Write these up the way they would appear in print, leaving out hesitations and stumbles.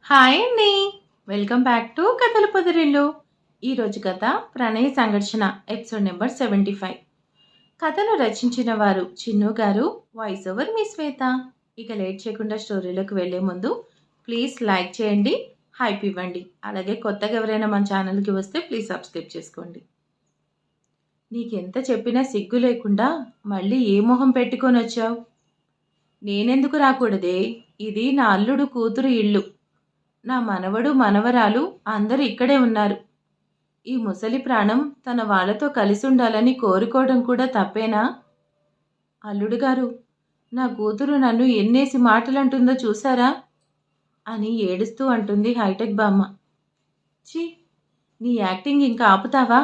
Hi అండి. Welcome back to కథల పొదరిల్లు. ఈరోజు కథ ప్రణయ సంఘర్షణ ఎపిసోడ్ నెంబర్ 75. కథను రచించిన వారు చిన్ను గారు, వాయిస్ ఓవర్ మీ శ్వేత. ఇక లేట్ చేయకుండా స్టోరీలోకి వెళ్లే ముందు ప్లీజ్ లైక్ చేయండి, హైప్ ఇవ్వండి. అలాగే కొత్తగా ఎవరైనా మన ఛానల్కి వస్తే ప్లీజ్ సబ్స్క్రైబ్ చేసుకోండి. నీకెంత చెప్పినా సిగ్గు లేకుండా మళ్ళీ ఏ మొహం పెట్టుకొని వచ్చావు? నేనెందుకు రాకూడదే? ఇది నా అల్లుడు కూతురు ఇల్లు. నా మనవడు మనవరాలు అందరూ ఇక్కడే ఉన్నారు. ఈ ముసలి ప్రాణం తన వాళ్ళతో కలిసి ఉండాలని కోరుకోవడం కూడా తప్పేనా? అల్లుడు గారు, నా కూతురు నన్ను ఎన్నేసి మాటలంటుందో చూసారా అని ఏడుస్తూ అంటుంది హైటెక్ బామ్మ. ఛీ, నీ యాక్టింగ్ ఇంకా ఆపుతావా?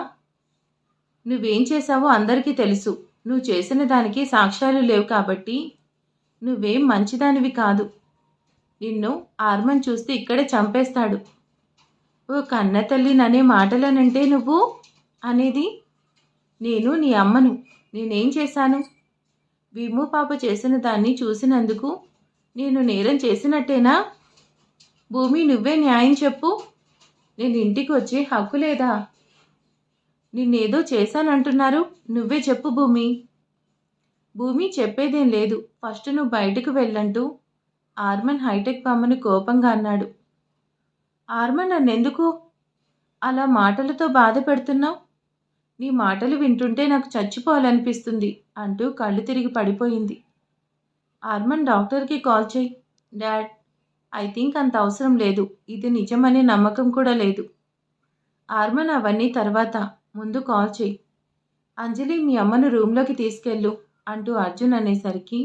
నువ్వేం చేశావో అందరికీ తెలుసు. నువ్వు చేసిన దానికి సాక్ష్యాలు లేవు కాబట్టి నువ్వేం మంచిదానివి కాదు. నిన్ను ఆర్మన్ చూస్తే ఇక్కడే చంపేస్తాడు. ఓ కన్న తల్లి ననే మాటలనంటే నువ్వు అనేది? నేను నీ అమ్మను. నేనేం చేశాను? విమ్ము పాప చేసిన దాన్ని చూసినందుకు నేను నేరం చేసినట్టేనా? భూమి, నువ్వే న్యాయం చెప్పు. నేను ఇంటికి వచ్చే హక్కు లేదా? నిన్నేదో చేశానంటున్నారు, నువ్వే చెప్పు భూమి. భూమి, చెప్పేదేం లేదు. ఫస్ట్ నువ్వు బయటకు వెళ్ళంటూ ఆర్మన్ హైటెక్ బామ్మను కోపంగా అన్నాడు. ఆర్మన్, నన్నెందుకు అలా మాటలతో బాధ పెడుతున్నావు? నీ మాటలు వింటుంటే నాకు చచ్చిపోవాలనిపిస్తుంది అంటూ కళ్ళు తిరిగి పడిపోయింది. ఆర్మన్, డాక్టర్కి కాల్ చేయి. డాడ్, ఐ థింక్ అంత అవసరం లేదు. ఇది నిజమనే నమ్మకం కూడా లేదు. ఆర్మన్, అవన్నీ తర్వాత, ముందు కాల్ చేయి. అంజలి, మీ అమ్మను రూమ్లోకి తీసుకెళ్ళు అంటూ అర్జున్ అనేసరికి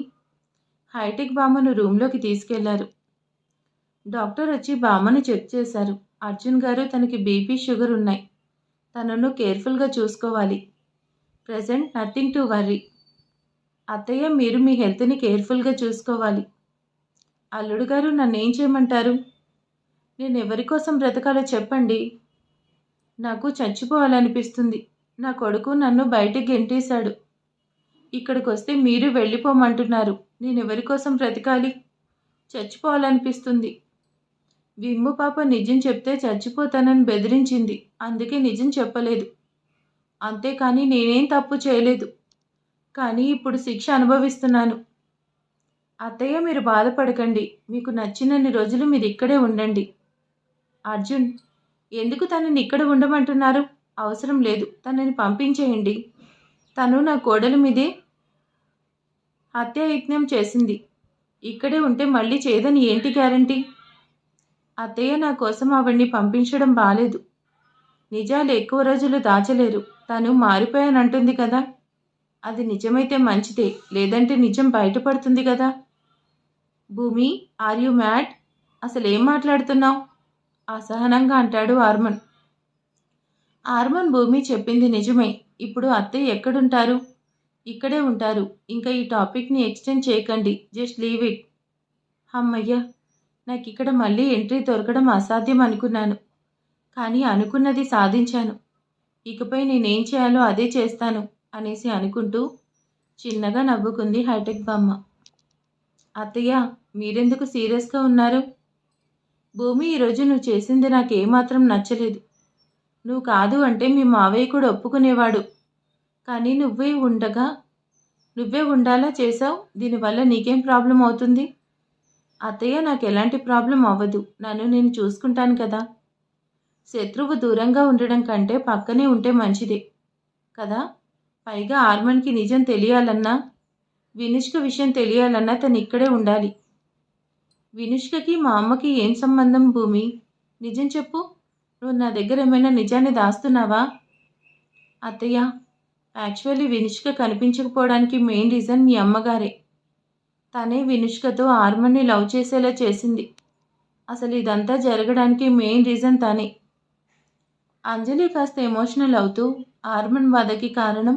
హైటెక్ బామ్మను రూమ్లోకి తీసుకెళ్లారు. డాక్టర్ వచ్చి బామ్మను చెక్ చేశారు. అర్జున్ గారు, తనకి బీపీ షుగర్ ఉన్నాయి. తనను కేర్ఫుల్గా చూసుకోవాలి. Present nothing to worry. అత్తయ్య, మీరు మీ హెల్త్ని కేర్ఫుల్గా చూసుకోవాలి. అల్లుడు గారు, నన్నేం చేయమంటారు? నేను ఎవరి కోసం బ్రతకాలో చెప్పండి. నాకు చచ్చిపోవాలనిపిస్తుంది. నా కొడుకు నన్ను బయటికి గెంటేశాడు. ఇక్కడికి వస్తే మీరు వెళ్ళిపోమంటున్నారు. నేను ఎవరి కోసం బ్రతకాలి? చచ్చిపోవాలనిపిస్తుంది. విమ్ము పాప నిజం చెప్తే చచ్చిపోతానని బెదిరించింది. అందుకే నిజం చెప్పలేదు. అంతేకాని నేనేం తప్పు చేయలేదు. కానీ ఇప్పుడు శిక్ష అనుభవిస్తున్నాను. అత్తయ్య, మీరు బాధపడకండి. మీకు నచ్చినన్ని రోజులు మీరు ఇక్కడే ఉండండి. అర్జున్, ఎందుకు తనని ఇక్కడ ఉండమంటున్నారు? అవసరం లేదు. తనని పంపించేయండి. తను నా కోడల మీదే హత్యాయత్నం చేసింది. ఇక్కడే ఉంటే మళ్ళీ చేయదని ఏంటి గ్యారంటీ? అత్తయ్య, నా కోసం ఆవిడ్ని పంపించడం బాలేదు. నిజాలు ఎక్కువ రోజులు దాచలేరు. తను మారిపోయానంటుంది కదా. అది నిజమైతే మంచిదే, లేదంటే నిజం బయటపడుతుంది కదా. భూమి, ఆర్ యు మ్యాడ్? అసలేం మాట్లాడుతున్నావు? అసహనంగా అంటాడు ఆర్మన్. ఆర్మన్, భూమి చెప్పింది నిజమే. ఇప్పుడు అత్తయ్య ఎక్కడుంటారు? ఇక్కడే ఉంటారు. ఇంకా ఈ టాపిక్ని ఎక్స్టెండ్ చేయకండి. Just leave it. అమ్మయ్య, నాకు ఇక్కడ మళ్ళీ ఎంట్రీ దొరకడం అసాధ్యం అనుకున్నాను. కానీ అనుకున్నది సాధించాను. ఇకపై నేనేం చేయాలో అదే చేస్తాను అనేసి అనుకుంటూ చిన్నగా నవ్వుకుంది హైటెక్ బామ్మ. అత్తయ్య, మీరెందుకు సీరియస్గా ఉన్నారు? భూమి, ఈరోజు నువ్వు చేసింది నాకు ఏమాత్రం నచ్చలేదు. నువ్వు కాదు అంటే మీ మావయ్య కూడా ఒప్పుకునేవాడు. కానీ నువ్వే ఉండాలా చేసావు. దీనివల్ల నీకేం ప్రాబ్లం అవుతుంది? అత్తయ్య, నాకు ఎలాంటి ప్రాబ్లం అవ్వదు. నన్ను నేను చూసుకుంటాను కదా. శత్రువు దూరంగా ఉండడం కంటే పక్కనే ఉంటే మంచిదే కదా. పైగా ఆర్మన్కి నిజం తెలియాలన్నా, వినుష్క విషయం తెలియాలన్నా తను ఇక్కడే ఉండాలి. వినుష్కకి మా అమ్మకి ఏం సంబంధం భూమి? నిజం చెప్పు. నువ్వు నా దగ్గర ఏమైనా నిజాన్ని దాస్తున్నావా? అత్తయ్య, యాక్చువల్లీ వినుష్క కనిపించకపోవడానికి మెయిన్ రీజన్ మీ అమ్మగారే. తనే వినుష్కతో ఆర్మన్ని లవ్ చేసేలా చేసింది. అసలు ఇదంతా జరగడానికి మెయిన్ రీజన్ తనే. అంజలి కాస్త ఎమోషనల్ అవుతూ, ఆర్మన్ బాధకి కారణం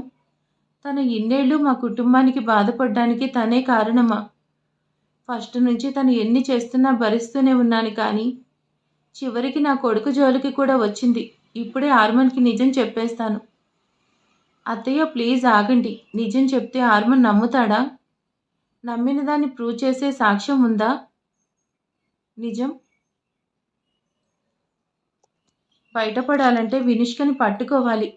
తన ఇన్నేళ్ళు మా కుటుంబానికి బాధపడడానికి తనే కారణమా? ఫస్ట్ నుంచి తను ఎన్ని చేస్తున్నా భరిస్తూనే ఉన్నాను. కానీ చివరికి నా కొడుకు జోలికి కూడా వచ్చింది. ఇప్పుడే ఆర్మన్కి నిజం చెప్పేస్తాను. అత్తయ్య, ప్లీజ్ ఆగండి. నిజం చెప్తే ఆర్మన్ నమ్ముతాడా? నమ్మిన దాన్ని ప్రూవ్ చేసే సాక్ష్యం ఉందా? నిజం బయటపడాలంటే వినుష్కని పట్టుకోవాలి.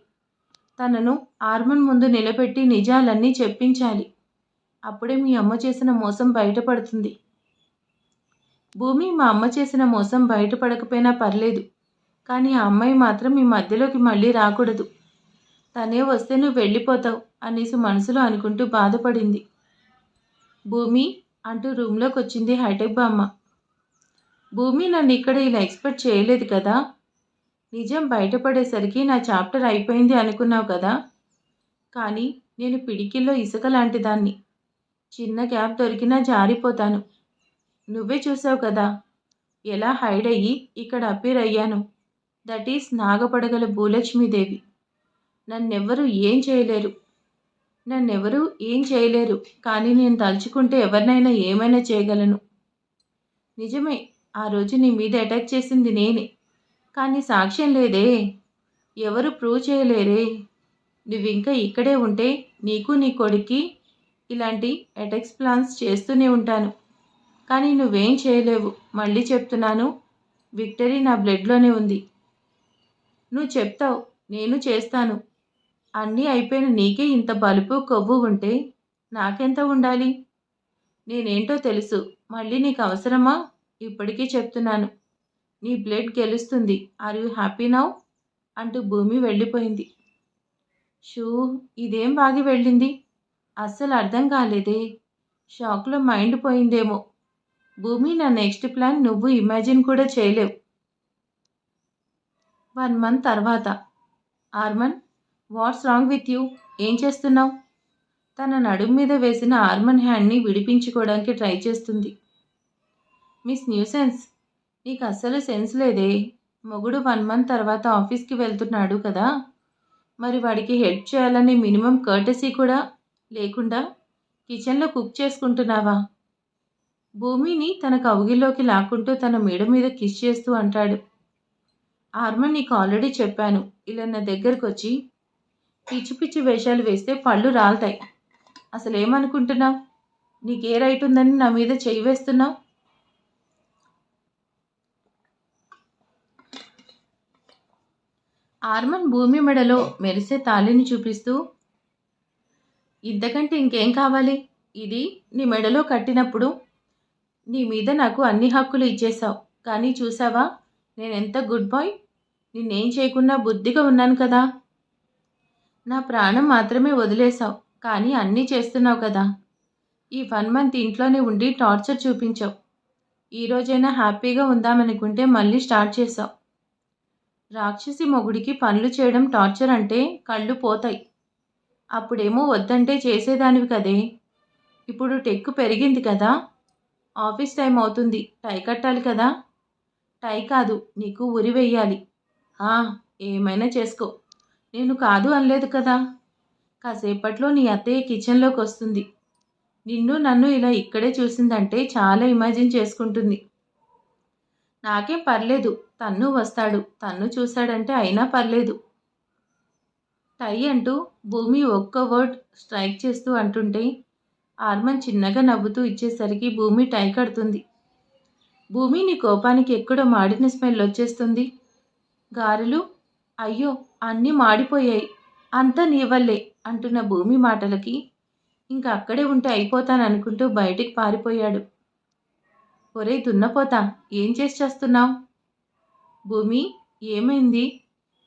తనను ఆర్మన్ ముందు నిలబెట్టి నిజాలన్నీ చెప్పించాలి. అప్పుడే మీ అమ్మ చేసిన మోసం బయటపడుతుంది. భూమి, మా అమ్మ చేసిన మోసం బయటపడకపోయినా పర్లేదు, కానీ ఆ అమ్మాయి మాత్రం మీ మధ్యలోకి మళ్ళీ రాకూడదు. తనే వస్తే నువ్వు వెళ్ళిపోతావు అనేసి మనసులో అనుకుంటూ బాధపడింది. భూమి అంటూ రూమ్లోకి వచ్చింది హైటెక్ బామ్మ. భూమి, నన్ను ఇక్కడ ఇలా ఎక్స్పెక్ట్ చేయలేదు కదా. నిజం బయటపడేసరికి నా చాప్టర్ అయిపోయింది అనుకున్నావు కదా. కానీ నేను పిడికిల్లో ఇసుక లాంటి దాన్ని. చిన్న గ్యాప్ దొరికినా జారిపోతాను. నువ్వే చూసావు కదా ఎలా హైడ్ అయ్యి ఇక్కడ అపీర్ అయ్యాను. దట్ ఈస్ నాగపడగల భూలక్ష్మీదేవి. నన్నెవ్వరూ ఏం చేయలేరు, కానీ నేను తలుచుకుంటే ఎవరినైనా ఏమైనా చేయగలను. నిజమే, ఆ రోజు నీ మీద అటాక్ చేసింది నేనే, కానీ సాక్ష్యం లేదే, ఎవరు ప్రూవ్ చేయలేరే. నువ్వింకా ఇక్కడే ఉంటే నీకు నీ కొడుక్కి ఇలాంటి అటాక్స్ ప్లాన్స్ చేస్తూనే ఉంటాను, కానీ నువ్వేం చేయలేవు. మళ్ళీ చెప్తున్నాను, విక్టరీ నా బ్లడ్లోనే ఉంది. నువ్వు చెప్తావు, నేను చేస్తాను. అన్నీ అయిపోయిన నీకే ఇంత బలుపు కొవ్వు ఉంటే నాకెంత ఉండాలి. నేనేంటో తెలుసు, మళ్ళీ నీకు అవసరమా? ఇప్పటికీ చెప్తున్నాను, నీ బ్లడ్ గెలుస్తుంది. ఆర్ యూ హ్యాపీ నౌ అంటూ భూమి వెళ్ళిపోయింది. షూ, ఇదేం బాగి వెళ్ళింది? అస్సలు అర్థం కాలేదే. షాక్లో మైండ్ పోయిందేమో. భూమి, నా నెక్స్ట్ ప్లాన్ నువ్వు ఇమాజిన్ కూడా చేయలేవు. 1 month తర్వాత. ఆర్మన్, వాట్స్ రాంగ్ విత్ యూ? ఏం చేస్తున్నావు? తన నడుము మీద వేసిన ఆర్మన్ హ్యాండ్ని విడిపించుకోవడానికి ట్రై చేస్తుంది. మిస్ న్యూసెన్స్, నీకు అస్సలు సెన్స్ లేదే. మొగుడు 1 month తర్వాత ఆఫీస్కి వెళ్తున్నాడు కదా, మరి వాడికి హెల్ప్ చేయాలనే మినిమం కర్టసీ కూడా లేకుండా కిచెన్లో కుక్ చేసుకుంటున్నావా? భూమిని తన కౌగిల్లోకి లాక్కుంటూ తన మెడ మీద కిస్ చేస్తూ అంటాడు. ఆర్మన్, నీకు ఆల్రెడీ చెప్పాను, ఇలా నా దగ్గరకు వచ్చి పిచ్చి పిచ్చి వేషాలు వేస్తే పళ్ళు రాలుతాయి. అసలు ఏమనుకుంటున్నావు? నీకే రైట్ ఉందని నా మీద చెయ్యి వేస్తున్నావు? ఆర్మన్ భూమి మెడలో మెరిసే తాళిని చూపిస్తూ, ఇంతకంటే ఇంకేం కావాలి? ఇది నీ మెడలో కట్టినప్పుడు నీ మీద నాకు అన్ని హక్కులు ఇచ్చేశావు, కానీ చూసావా నేనెంత గుడ్ బాయ్. నిన్నేం చేయకుండా బుద్ధిగా ఉన్నాను కదా. నా ప్రాణం మాత్రమే వదిలేశావు, కానీ అన్నీ చేస్తున్నావు కదా. ఈ 1 month ఇంట్లోనే ఉండి టార్చర్ చూపించావు. ఈరోజైనా హ్యాపీగా ఉందామనుకుంటే మళ్ళీ స్టార్ట్ చేశావు. రాక్షసి మొగుడికి పనులు చేయడం టార్చర్ అంటే కళ్ళు పోతాయి. అప్పుడేమో వద్దంటే చేసేదానివి కదే. ఇప్పుడు టెక్కు పెరిగింది కదా, ఆఫీస్ టైం అవుతుంది, టై కట్టాలి కదా. టై కాదు, నీకు ఉరి వెయ్యాలి. ఏమైనా చేసుకో, నేను కాదు అనలేదు కదా. కాసేపట్లో నీ అత్తయ్య కిచెన్లోకి వస్తుంది. నిన్ను నన్ను ఇలా ఇక్కడే చూసిందంటే చాలా ఇమాజిన్ చేసుకుంటుంది. నాకేం పర్లేదు, తన్ను వస్తాడు, తన్ను చూశాడంటే అయినా పర్లేదు. టై అంటూ భూమి ఒక్క వర్డ్ స్ట్రైక్ చేస్తూ అంటుంటే ఆర్మన్ చిన్నగా నవ్వుతూ ఇచ్చేసరికి భూమి టై కడుతుంది. భూమి, నీ కోపానికి ఎక్కడో మాడిన స్మెల్ వచ్చేస్తుంది. గారెలు, అయ్యో అన్నీ మాడిపోయాయి, అంతా నీ వల్లే అంటున్న భూమి మాటలకి ఇంకా అక్కడే ఉంటే అయిపోతాననుకుంటూ బయటికి పారిపోయాడు. ఒరే దున్నపోతా, ఏం చేసి చేస్తున్నావు? భూమి, ఏమైంది?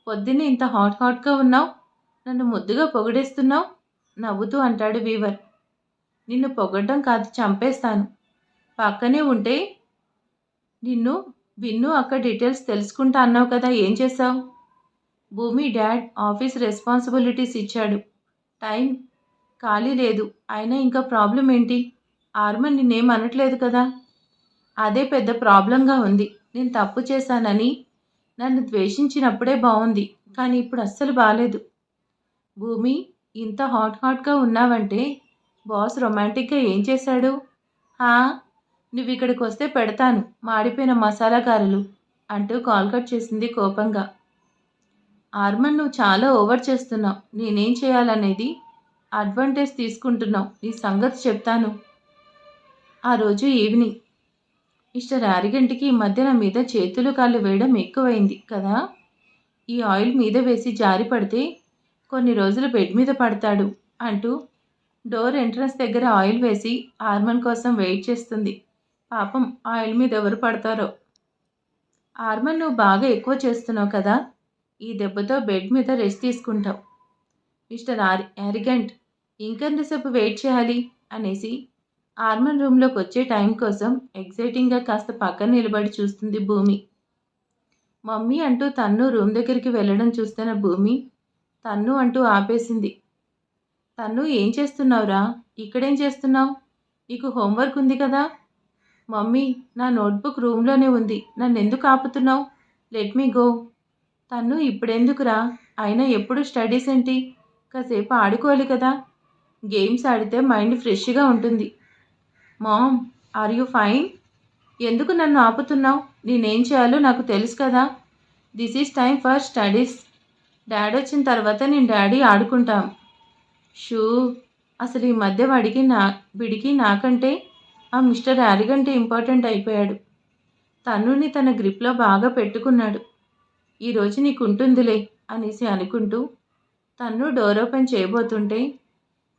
పొద్దున్నే ఇంత హాట్గా ఉన్నావు, నన్ను ముద్దుగా పొగిడేస్తున్నావు నవ్వుతూ అంటాడు వీవర్. నిన్ను పొగడ్డం కాదు, చంపేస్తాను. పక్కనే ఉంటే నిన్ను విన్ను అక్క డీటెయిల్స్ తెలుసుకుంటా అన్నావు కదా, ఏం చేశావు? భూమి, డాడ్ ఆఫీస్ రెస్పాన్సిబిలిటీస్ ఇచ్చాడు, టైం ఖాళీ లేదు. అయినా ఇంకా ప్రాబ్లం ఏంటి? ఆర్మన్ నిన్నేం అనట్లేదు కదా. అదే పెద్ద ప్రాబ్లంగా ఉంది. నేను తప్పు చేశానని నన్ను ద్వేషించినప్పుడే బాగుంది, కానీ ఇప్పుడు అస్సలు బాలేదు. భూమి, ఇంత హాట్గా ఉన్నావంటే బాస్ రొమాంటిక్గా ఏం చేశాడు? నువ్వు ఇక్కడికి వస్తే పెడతాను మాడిపోయిన మసాలా గారెలు అంటూ కాల్ కట్ చేసింది కోపంగా. ఆర్మన్, నువ్వు చాలా ఓవర్ చేస్తున్నావు. నేనేం చేయాలనేది అడ్వాంటేజ్ తీసుకుంటున్నావు. నీ సంగతి చెప్తాను. ఆ రోజు ఈవినింగ్. మిస్టర్ యారిగంటికి ఈ మధ్య నా మీద చేతులు కాళ్ళు వేయడం ఎక్కువైంది కదా. ఈ ఆయిల్ మీద వేసి జారి పడితే కొన్ని రోజులు బెడ్ మీద పడతాడు అంటూ డోర్ ఎంట్రన్స్ దగ్గర ఆయిల్ వేసి ఆర్మన్ కోసం వెయిట్ చేస్తుంది. పాపం ఆయిల్ మీద ఎవరు పడతారో. ఆర్మన్, నువ్వు బాగా ఎక్కువ చేస్తున్నావు కదా, ఈ దెబ్బతో బెడ్ మీద రెస్ట్ తీసుకుంటావు. మిస్టర్ యారిగెంట్, ఇంకెంతసేపు వెయిట్ చేయాలి అనేసి ఆర్మన్ రూమ్లోకి వచ్చే టైం కోసం ఎగ్జైటింగ్గా కాస్త పక్కన నిలబడి చూస్తుంది భూమి. మమ్మీ అంటూ తన్ను రూమ్ దగ్గరికి వెళ్ళడం చూస్తున్న భూమి తన్ను అంటూ ఆపేసింది. తన్ను, ఏం చేస్తున్నావురా? ఇక్కడేం చేస్తున్నావు? నీకు హోంవర్క్ ఉంది కదా. మమ్మీ, నా నోట్బుక్ రూమ్లోనే ఉంది, నన్ను ఎందుకు ఆపుతున్నావు? Let me go. తన్ను, ఇప్పుడెందుకురా? అయినా ఎప్పుడు స్టడీస్ ఏంటి? కాసేపు ఆడుకోవాలి కదా. గేమ్స్ ఆడితే మైండ్ ఫ్రెష్గా ఉంటుంది. Mom, are you fine? ఎందుకు నన్ను ఆపుతున్నావు? నేనేం చేయాలో నాకు తెలుసు కదా. This is time for studies. Daddy వచ్చిన తర్వాత నేను డాడీ ఆడుకుంటాం. షూ, అసలు ఈ మధ్య విడికి నాకంటే ఆ మిస్టర్ యారిగంటే ఇంపార్టెంట్ అయిపోయాడు. తన్నుని తన గ్రిప్లో బాగా పెట్టుకున్నాడు. ఈరోజు నీకు ఉంటుందిలే అనేసి అనుకుంటూ తన్ను డోర్ ఓపెన్ చేయబోతుంటే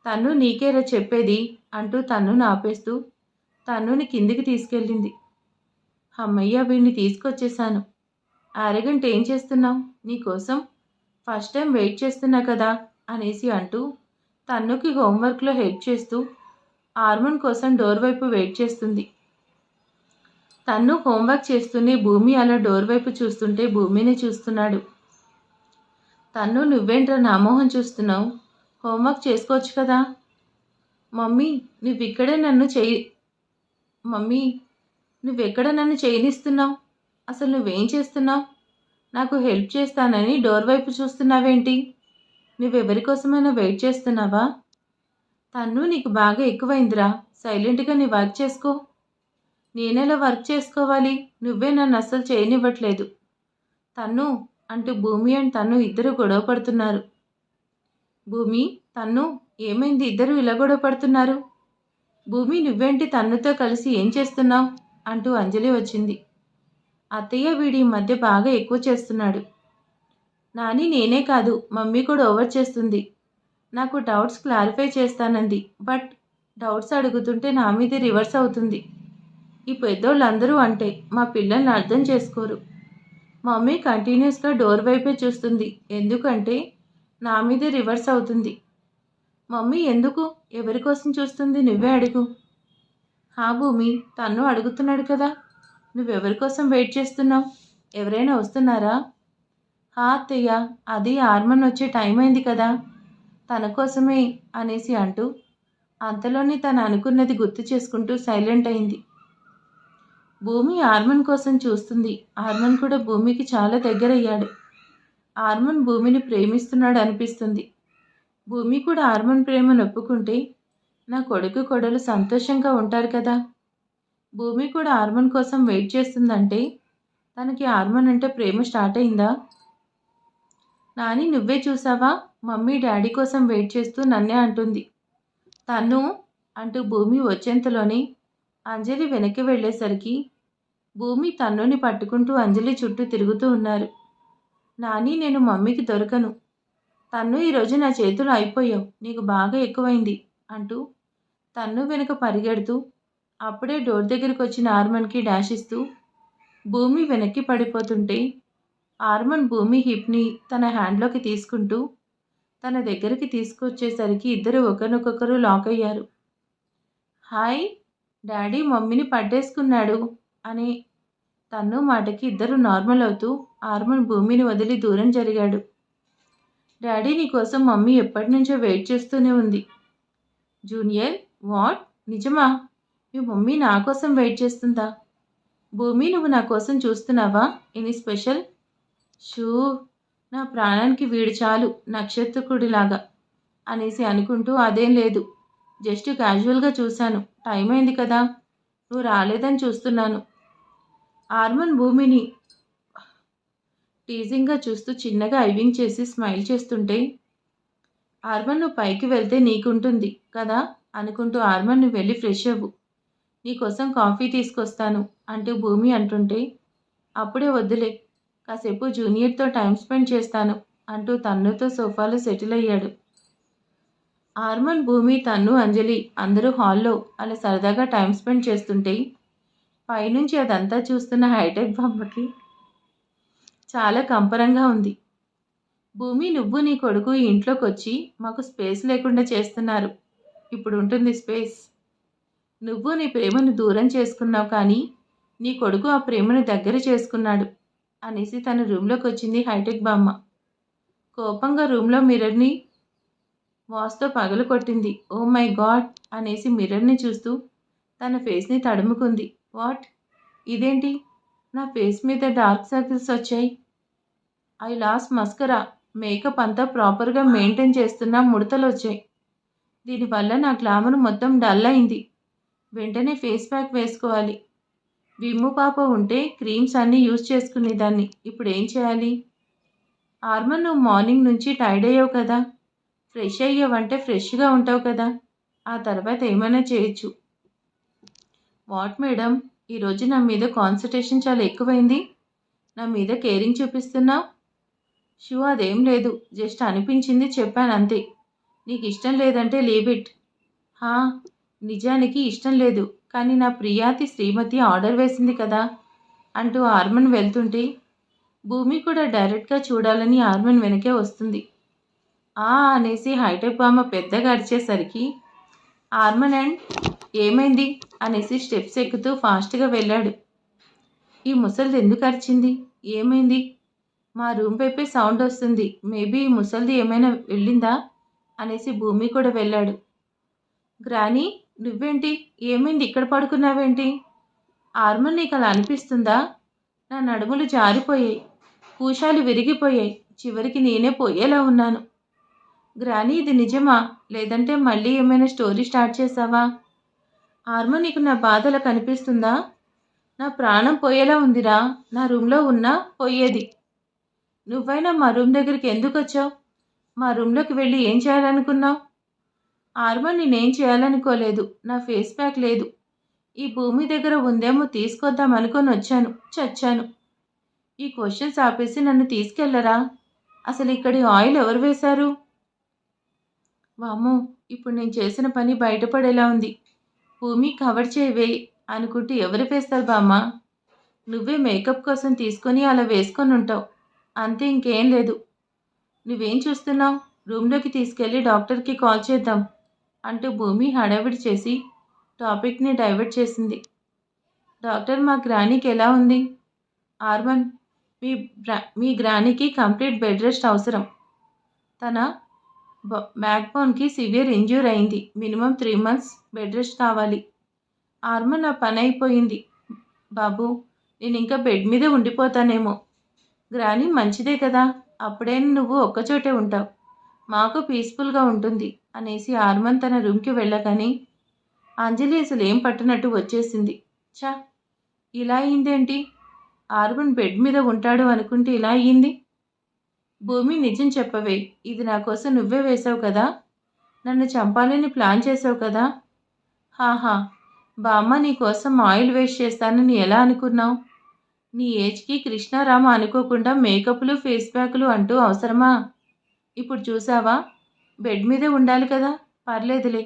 తన్ను, నీకేరా చెప్పేది అంటూ తన్నుని ఆపేస్తూ తన్నుని కిందికి తీసుకెళ్ళింది. అమ్మయ్య, వీడిని తీసుకొచ్చేసాను. యారిగంట్, ఏం చేస్తున్నావు? నీకోసం ఫస్ట్ టైం వెయిట్ చేస్తున్నా కదా అనేసి అంటూ తన్నుకి హోంవర్క్లో హెల్ప్ చేస్తూ ఆర్మన్ కోసం డోర్ వైపు వెయిట్ చేస్తుంది. తన్ను హోంవర్క్ చేస్తూనే భూమి అలా డోర్ వైపు చూస్తుంటే భూమిని చూస్తున్నాడు. తన్ను, నువ్వేంట్రా నామోహం చూస్తున్నావు? హోంవర్క్ చేసుకోవచ్చు కదా. మమ్మీ, నువ్వెక్కడ నన్ను చేయనిస్తున్నావు? అసలు నువ్వేం చేస్తున్నావు? నాకు హెల్ప్ చేస్తానని డోర్ వైపు చూస్తున్నావేంటి? నువ్వెవరి కోసమైనా వెయిట్ చేస్తున్నావా? తన్ను, నీకు బాగా ఎక్కువైందిరా. సైలెంట్గా నీ వర్క్ చేసుకో. నేనెలా వర్క్ చేసుకోవాలి? నువ్వే నన్ను అస్సలు చేయనివ్వట్లేదు. తన్ను అంటూ భూమి అండ్ తన్ను ఇద్దరు గొడవ పడుతున్నారు. భూమి, తన్ను, ఏమైంది? ఇద్దరు ఇలా గొడవ పడుతున్నారు? భూమి, నువ్వేంటి తన్నుతో కలిసి ఏం చేస్తున్నావు అంటూ అంజలి వచ్చింది. అత్తయ్య, వీడి మధ్య బాగా ఎక్కువ చేస్తున్నాడు. నాని, నేనే కాదు, మమ్మీ కూడా ఓవర్ చేస్తుంది. నాకు డౌట్స్ క్లారిఫై చేస్తానంది, బట్ డౌట్స్ అడుగుతుంటే నా మీదే రివర్స్ అవుతుంది. ఈ పెద్దోళ్ళందరూ అంటే మా పిల్లల్ని అర్థం చేసుకోరు. మమ్మీ కంటిన్యూస్గా డోర్ వైపే చూస్తుంది, ఎందుకంటే నా మీదే రివర్స్ అవుతుంది. మమ్మీ ఎందుకు? ఎవరి కోసం చూస్తుంది? నువ్వే అడుగు. హా భూమి, తన్ను అడుగుతున్నాడు కదా, నువ్వెవరి కోసం వెయిట్ చేస్తున్నావు? ఎవరైనా వస్తున్నారా? హా అత్తయ్య, అది ఆర్మన్ వచ్చే టైం అయింది కదా, తన కోసమే అనేసి అంటూ అంతలోనే తను అనుకున్నది గుర్తు చేసుకుంటూ సైలెంట్ అయింది. భూమి ఆర్మన్ కోసం చూస్తుంది. ఆర్మన్ కూడా భూమికి చాలా దగ్గరయ్యాడు. ఆర్మన్ భూమిని ప్రేమిస్తున్నాడు అనిపిస్తుంది. భూమి కూడా ఆర్మన్ ప్రేమను ఒప్పుకుంటే నా కొడుకు కొడలు సంతోషంగా ఉంటారు కదా. భూమి కూడా ఆర్మన్ కోసం వెయిట్ చేస్తుందంటే తనకి ఆర్మన్ అంటే ప్రేమ స్టార్ట్ అయిందా? నాని, నువ్వే చూసావా? మమ్మీ డాడీ కోసం వెయిట్ చేస్తూ నన్నే అంటుంది. తను అంటూ భూమి వచ్చేంతలోనే అంజలి వెనక్కి వెళ్ళేసరికి భూమి తన్నుని పట్టుకుంటూ అంజలి చుట్టూ తిరుగుతూ ఉన్నారు. నాని, నేను మమ్మీకి దొరకను. తన్ను, ఈరోజు నా చేతులు అయిపోయావు, నీకు బాగా ఎక్కువైంది అంటూ తన్ను వెనుక పరిగెడుతూ అప్పుడే డోర్ దగ్గరికి వచ్చిన ఆర్మన్కి డాష్ ఇస్తూ భూమి వెనక్కి పడిపోతుంటే ఆర్మన్ భూమి హిప్ని తన హ్యాండ్లోకి తీసుకుంటూ తన దగ్గరికి తీసుకొచ్చేసరికి ఇద్దరు ఒకరినొకరు లాక్ అయ్యారు. హాయ్ డాడీ, మమ్మీని పట్టేసుకున్నాడు అని తన్ను మాటకి ఇద్దరు నార్మల్ అవుతూ ఆర్మన్ భూమిని వదిలి దూరం జరిగాడు. డాడీ, నీకోసం మమ్మీ ఎప్పటి నుంచో వెయిట్ చేస్తూనే ఉంది. Junior, what? నిజమా? మీ మమ్మీ నా కోసం వెయిట్ చేస్తుందా? భూమి, నువ్వు నా కోసం చూస్తున్నావా? Any special? షూ, నా ప్రాణానికి వీడు చాలు, నక్షత్రకుడిలాగా అనేసి అనుకుంటూ అదేం లేదు, జస్ట్ క్యాజువల్గా చూశాను, టైం అయింది కదా, నువ్వు రాలేదని చూస్తున్నాను. ఆర్మన్ భూమిని టీజింగ్గా చూస్తూ చిన్నగా ఐవింగ్ చేసి స్మైల్ చేస్తుంటే ఆర్మన్, నువ్వు పైకి వెళ్తే నీకుంటుంది కదా అనుకుంటూ ఆర్మన్, నువ్వు వెళ్ళి ఫ్రెష్ అవ్వు, నీకోసం కాఫీ తీసుకొస్తాను అంటూ భూమి అంటుంటే అప్పుడే వద్దులే, కాసేపు జూనియర్తో టైం స్పెండ్ చేస్తాను అంటూ తన్నుతో సోఫాలో సెటిల్ అయ్యాడు. ఆర్మన్, భూమి, తన్ను, అంజలి అందరూ హాల్లో అలా సరదాగా టైం స్పెండ్ చేస్తుంటే పైనుంచి అదంతా చూస్తున్న హైటెక్ బొమ్మకి చాలా కంపరంగా ఉంది. భూమి, నువ్వు నీ కొడుకు ఈ ఇంట్లోకి వచ్చి మాకు స్పేస్ లేకుండా చేస్తున్నారు. ఇప్పుడు ఉంటుంది స్పేస్. నువ్వు నీ ప్రేమను దూరం చేసుకున్నావు, కానీ నీ కొడుకు ఆ ప్రేమను దగ్గర చేసుకున్నాడు అనేసి తన రూమ్లోకి వచ్చింది హైటెక్ బామ్మ. కోపంగా రూమ్లో మిర్రర్ని వాస్తో పగలు కొట్టింది. ఓ మై గాడ్ అనేసి మిర్రర్ని చూస్తూ తన ఫేస్ని తడుముకుంది. వాట్, ఇదేంటి నా ఫేస్ మీద డార్క్ సర్కిల్స్ వచ్చాయి? I loss mascara. మేకప్ అంతా ప్రాపర్గా మెయింటైన్ చేస్తున్నా ముడతలు వచ్చాయి. దీనివల్ల నా గ్లామర్ మొత్తం డల్ అయింది. వెంటనే ఫేస్ ప్యాక్ వేసుకోవాలి. విమ్ము పాప ఉంటే క్రీమ్స్ అన్నీ యూజ్ చేసుకునేదాన్ని. ఇప్పుడు ఏం చేయాలి? ఆర్మన్, నువ్వు మార్నింగ్ నుంచి టైర్డ్ అయ్యావు కదా, ఫ్రెష్ అయ్యావంటే ఫ్రెష్గా ఉంటావు కదా, ఆ తర్వాత ఏమైనా చేయొచ్చు. వాట్ మేడం, ఈరోజు నా మీద కాన్సన్ట్రేషన్ చాలా ఎక్కువైంది. నా మీద కేరింగ్ చూపిస్తున్నావు. షూ, అదేం లేదు, జస్ట్ అనిపించింది చెప్పాను అంతే. నీకు ఇష్టం లేదంటే లీవ్ ఇట్. హా, నిజానికి ఇష్టం లేదు, కానీ నా ప్రియాతి శ్రీమతి ఆర్డర్ వేసింది కదా అంటూ ఆర్మన్ వెళ్తుంటే భూమి కూడా డైరెక్ట్గా చూడాలని ఆర్మన్ వెనకే వస్తుంది. అనేసి హైటెక్ బామ్మ పెద్దగా అరిచేసరికి ఆర్మన్ అండ్ ఏమైంది అనేసి స్టెప్స్ ఎక్కుతూ ఫాస్ట్గా వెళ్ళాడు. ఈ ముసలిది ఎందుకు అరిచింది? ఏమైంది? మా రూమ్ వైపే సౌండ్ వస్తుంది. మేబీ ఈ ముసలిది ఏమైనా వెళ్ళిందా అనేసి భూమి కూడా వెళ్ళాడు. గ్రానీ, నువ్వేంటి, ఏమైంది, ఇక్కడ పడుకున్నావేంటి? ఆర్మన్, నీకు అలా అనిపిస్తుందా? నా నడుములు జారిపోయాయి, కూశాలు విరిగిపోయాయి, చివరికి నేనే పోయేలా ఉన్నాను. గ్రానీ, ఇది నిజమా, లేదంటే మళ్ళీ ఏమైనా స్టోరీ స్టార్ట్ చేసావా? ఆర్మన్, నీకు నా బాధలా కనిపిస్తుందా? నా ప్రాణం పోయేలా ఉందిరా. నా రూమ్లో ఉన్నా పోయేది. నువ్వైనా మా రూమ్ దగ్గరికి ఎందుకు వచ్చావు? మా రూమ్లోకి వెళ్ళి ఏం చేయాలనుకున్నావు? ఆర్మన్, నేనేం చేయాలనుకోలేదు. నా ఫేస్ ప్యాక్ లేదు. ఈ భూమి దగ్గర ఉందేమో తీసుకొద్దాం అనుకొని వచ్చాను. చచ్చాను. ఈ క్వశ్చన్స్ ఆపేసి నన్ను తీసుకెళ్లరా. అసలు ఇక్కడి ఆయిల్ ఎవరు వేశారు? వామ్మో, ఇప్పుడు నేను చేసిన పని బయటపడేలా ఉంది. భూమి, కవర్ చేయవే అనుకుంటూ ఎవరు వేస్తారు బామ్మ? నువ్వే మేకప్ కోసం తీసుకొని అలా వేసుకొని ఉంటావు అంతే, ఇంకేం లేదు. నువ్వేం చూస్తున్నావు? రూమ్లోకి తీసుకెళ్ళి డాక్టర్కి కాల్ చేద్దాం అంటూ భూమి హడావిడి చేసి టాపిక్ని డైవర్ట్ చేసింది. డాక్టర్, మా గ్రానీకి ఎలా ఉంది? ఆర్మన్, మీ గ్రానీకి కంప్లీట్ బెడ్ రెస్ట్ అవసరం. తన బ్యాక్ బోన్కి సివియర్ ఇంజ్యూర్ అయింది. మినిమం 3 months బెడ్ రెస్ట్ కావాలి. ఆర్మన్, నా పని అయిపోయింది బాబు, నేను ఇంకా బెడ్ మీదే ఉండిపోతానేమో. గ్రానీ మంచిదే కదా, అప్పుడైనా నువ్వు ఒక్కచోటే ఉంటావు, మాకు పీస్ఫుల్గా ఉంటుంది అనేసి ఆర్మన్ తన రూమ్కి వెళ్ళగానే అంజలి అసలు ఏం పట్టినట్టు వచ్చేసింది. చా, ఇలా అయిందేంటి? ఆర్మన్ బెడ్ మీద ఉంటాడు అనుకుంటే ఇలా అయ్యింది. భూమి, నిజం చెప్పవే, ఇది నా కోసం నువ్వే వేసావు కదా? నన్ను చంపాలని ప్లాన్ చేసావు కదా? హాహా, బామ్మ, నీ కోసం ఆయిల్ వేస్ట్ చేస్తానని ఎలా అనుకున్నావు? నీ ఏజ్కి కృష్ణారామ అనుకోకుండా మేకప్లు, ఫేస్ ప్యాకులు అంటూ అవసరమా? ఇప్పుడు చూసావా, బెడ్ మీదే ఉండాలి కదా. పర్లేదులే,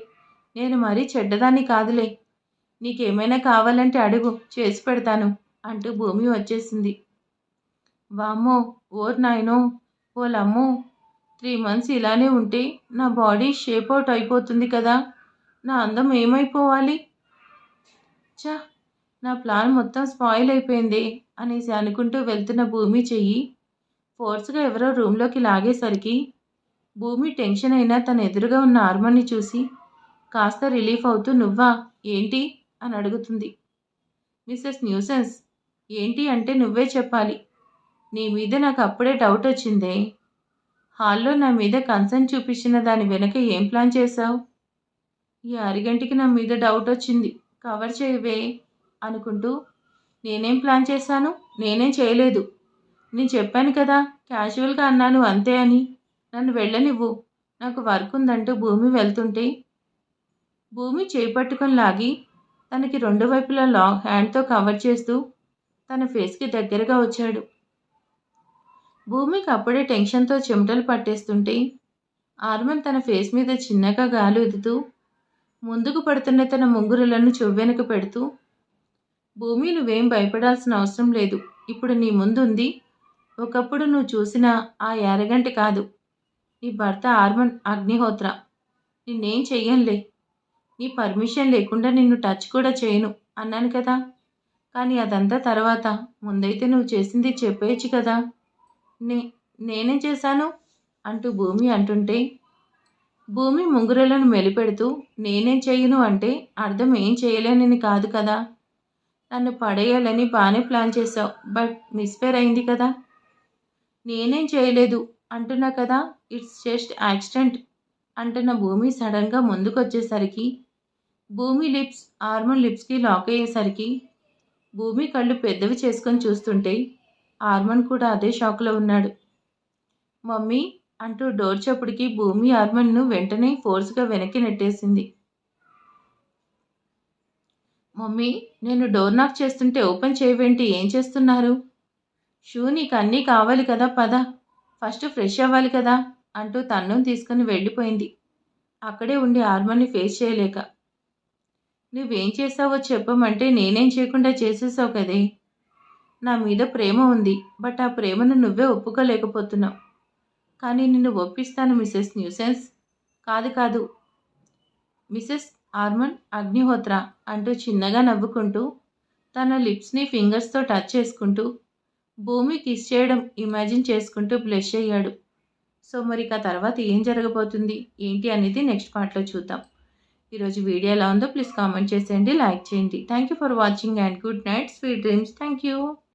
నేను మరీ చెడ్డదాన్ని కాదులే. నీకేమైనా కావాలంటే అడుగు, చేసి పెడతాను అంటూ భూమి వచ్చేసింది. వామ్మో, ఓర్ నాయనో, ఓలమ్మో, 3 months ఇలానే ఉంటే నా బాడీ షేప్ అవుట్ అయిపోతుంది కదా. నా అందం ఏమైపోవాలి? చా, నా ప్లాన్ మొత్తం స్పాయిల్ అయిపోయింది అనేసి అనుకుంటూ వెళ్తున్న భూమి చెయ్యి ఫోర్స్గా ఎవరో రూమ్లోకి లాగేసరికి భూమి టెన్షన్ అయినా తన ఎదురుగా ఉన్న ఆర్మన్ని చూసి కాస్త రిలీఫ్ అవుతూ, నువ్వా, ఏంటి అని అడుగుతుంది. మిస్సెస్ న్యూసెన్స్, ఏంటి అంటే నువ్వే చెప్పాలి. నీ మీద నాకు అప్పుడే డౌట్ వచ్చిందే. హాల్లో నా మీద కన్సర్న్ చూపించిన దాని వెనక ఏం ప్లాన్ చేశావు? ఈ అరగంటకి నా మీద డౌట్ వచ్చింది, కవర్ చేయవే అనుకుంటూ, నేనేం ప్లాన్ చేశాను? నేనేం చేయలేదు. నేను చెప్పాను కదా, క్యాజువల్గా అన్నాను అంతే అని. నన్ను వెళ్ళనివ్వు, నాకు వర్క్ ఉందంటూ భూమి వెళ్తుంటే భూమి చేపట్టుకొని లాగి తనకి 2 వైపులా లాంగ్ హ్యాండ్తో కవర్ చేస్తూ తన ఫేస్కి దగ్గరగా వచ్చాడు. భూమికి అప్పుడే టెన్షన్తో చెమటలు పట్టేస్తుంటే ఆర్మన్ తన ఫేస్ మీద చిన్నగా గాలి వదుతూ ముందుకు పడుతున్న తన ముంగురులను చెవ్వెనక పెడుతూ, భూమి నువ్వేం భయపడాల్సిన అవసరం లేదు. ఇప్పుడు నీ ముందుంది ఒకప్పుడు నువ్వు చూసిన ఆ యారగంటి కాదు, నీ భర్త ఆర్మన్ అగ్నిహోత్ర. నిన్నేం చెయ్యంలే. నీ పర్మిషన్ లేకుండా నిన్ను టచ్ కూడా చేయను అన్నాను కదా. కానీ అదంతా తర్వాత. ముందైతే నువ్వు చేసింది చెప్పేయచ్చు కదా. నే నేనేం చేశాను అంటూ భూమి అంటుంటే, భూమి ముంగురులను మెలిపెడుతూ, నేనేం చెయ్యను అంటే అర్థం ఏం చేయలేనని కాదు కదా. నన్ను పడేయాలని బాగానే ప్లాన్ చేశావు, బట్ మిస్ఫేర్ అయింది కదా. నేనేం చేయలేదు అంటున్నా కదా. ఇట్స్ జస్ట్ యాక్సిడెంట్ అంటున్న భూమి సడన్గా ముందుకొచ్చేసరికి, భూమి లిప్స్ ఆర్మన్ లిప్స్కి లాక్ అయ్యేసరికి భూమి కళ్ళు పెద్దవి చేసుకొని చూస్తుంటే ఆర్మన్ కూడా అదే షాక్లో ఉన్నాడు. మమ్మీ అంటూ డోర్ చప్పుడికి భూమి ఆర్మన్ను వెంటనే ఫోర్స్గా వెనక్కి నెట్టేసింది. మమ్మీ, నేను డోర్ నాక్ చేస్తుంటే ఓపెన్ చేయవేంటి? ఏం చేస్తున్నారు? షూ నీకు అన్నీ కావాలి కదా, పద, ఫస్ట్ ఫ్రెష్ అవ్వాలి కదా అంటూ తన్ను తీసుకుని వెళ్ళిపోయింది. అక్కడే ఉండి ఆర్మన్ని ఫేస్ చేయలేక. నువ్వేం చేసావో చెప్పమంటే నేనేం చేయకుండా చేసేసావు కదే. నా మీద ప్రేమ ఉంది, బట్ ఆ ప్రేమను నువ్వే ఒప్పుకోలేకపోతున్నావు. కానీ నిన్ను ఒప్పిస్తాను మిసెస్ న్యూసెన్స్. కాదు కాదు, మిసెస్ ఆర్మన్ అగ్నిహోత్ర అంటూ చిన్నగా నవ్వుకుంటూ తన లిప్స్ని ఫింగర్స్తో టచ్ చేసుకుంటూ భూమి కిస్ చేయడం ఇమాజిన్ చేసుకుంటూ బ్లష్ అయ్యాడు. సో మరి ఆ తర్వాత ఏం జరగబోతుంది ఏంటి అనేది నెక్స్ట్ పార్ట్లో చూద్దాం. ఈరోజు వీడియో ఎలా ఉందో ప్లీజ్ కామెంట్ చేసేయండి, లైక్ చేయండి. Thank you for watching and good night, sweet dreams. Thank you.